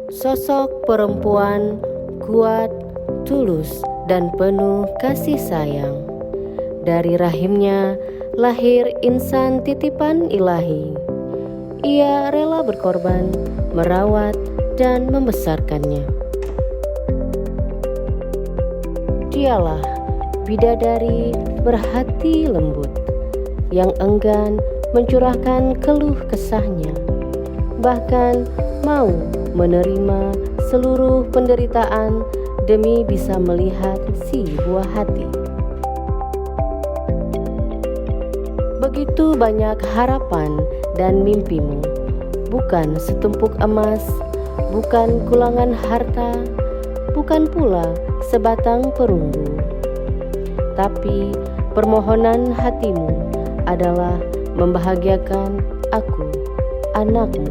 Sosok perempuan kuat, tulus, dan penuh kasih sayang. Dari rahimnya lahir insan titipan ilahi. Ia rela berkorban, merawat, dan membesarkannya. Dialah bidadari berhati lembut, yang enggan mencurahkan keluh kesahnya, bahkan mau menerima seluruh penderitaan demi bisa melihat si buah hati. Begitu banyak harapan dan mimpimu, bukan setumpuk emas, bukan kulangan harta, bukan pula sebatang perunggu. Tapi permohonan hatimu adalah membahagiakan aku, anakmu.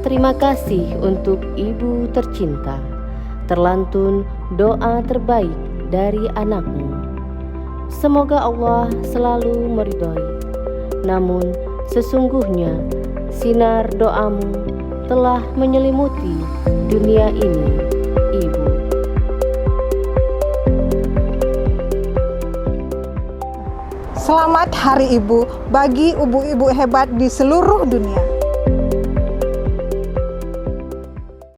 Terima kasih untuk ibu tercinta, terlantun doa terbaik dari anakmu. Semoga Allah selalu meridhoi. Namun sesungguhnya sinar doamu telah menyelimuti dunia ini, Ibu. Selamat Hari Ibu bagi ibu-ibu hebat di seluruh dunia.